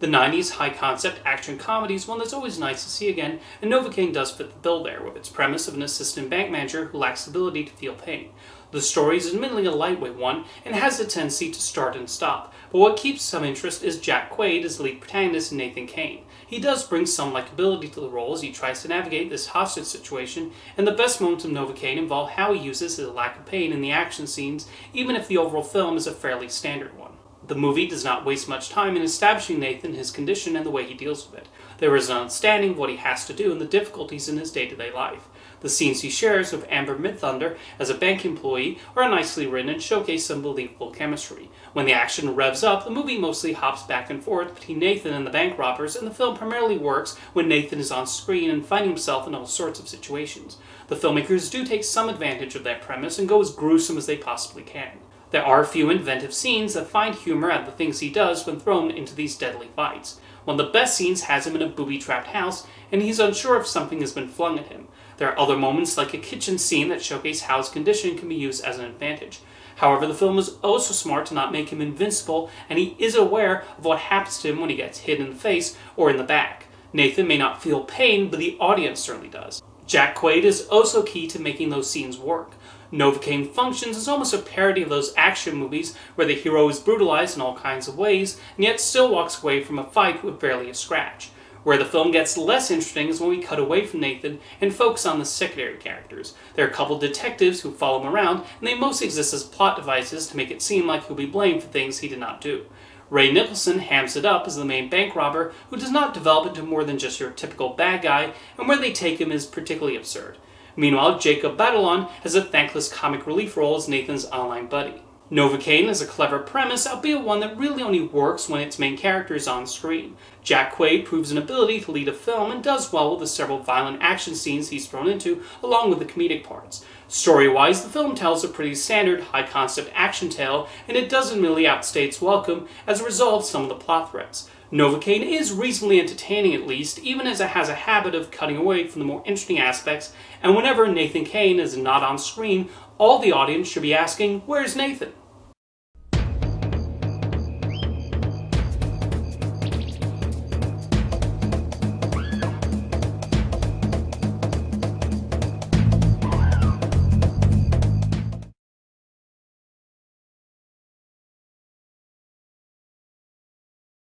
The 90s high-concept action comedy is one that's always nice to see again, and Novocaine does fit the bill there, with its premise of an assistant bank manager who lacks the ability to feel pain. The story is admittedly a lightweight one, and has a tendency to start and stop, but what keeps some interest is Jack Quaid as the lead protagonist, Nathan Cain. He does bring some likability to the role as he tries to navigate this hostage situation, and the best moments of Novocaine involve how he uses his lack of pain in the action scenes, even if the overall film is a fairly standard one. The movie does not waste much time in establishing Nathan, his condition, and the way he deals with it. There is an understanding of what he has to do and the difficulties in his day-to-day life. The scenes he shares with Amber Midthunder as a bank employee are nicely written and showcase some believable chemistry. When the action revs up, the movie mostly hops back and forth between Nathan and the bank robbers, and the film primarily works when Nathan is on screen and finding himself in all sorts of situations. The filmmakers do take some advantage of that premise and go as gruesome as they possibly can. There are a few inventive scenes that find humor out of the things he does when thrown into these deadly fights. One of the best scenes has him in a booby-trapped house, and he's unsure if something has been flung at him. There are other moments like a kitchen scene that showcase how his condition can be used as an advantage. However, the film is also smart to not make him invincible, and he is aware of what happens to him when he gets hit in the face or in the back. Nathan may not feel pain, but the audience certainly does. Jack Quaid is also key to making those scenes work. Novocaine functions as almost a parody of those action movies where the hero is brutalized in all kinds of ways, and yet still walks away from a fight with barely a scratch. Where the film gets less interesting is when we cut away from Nathan and focus on the secondary characters. There are a couple detectives who follow him around, and they mostly exist as plot devices to make it seem like he'll be blamed for things he did not do. Ray Nicholson hams it up as the main bank robber, who does not develop into more than just your typical bad guy, and where they take him is particularly absurd. Meanwhile, Jacob Batalon has a thankless comic relief role as Nathan's online buddy. Novocaine is a clever premise, albeit one that really only works when its main character is on screen. Jack Quaid proves an ability to lead a film and does well with the several violent action scenes he's thrown into, along with the comedic parts. Story-wise, the film tells a pretty standard, high-concept action tale, and it doesn't really outstay its welcome as a result of some of the plot threads. Novocaine is reasonably entertaining at least, even as it has a habit of cutting away from the more interesting aspects, and whenever Nathan Cain is not on screen, all the audience should be asking, "Where's Nathan?"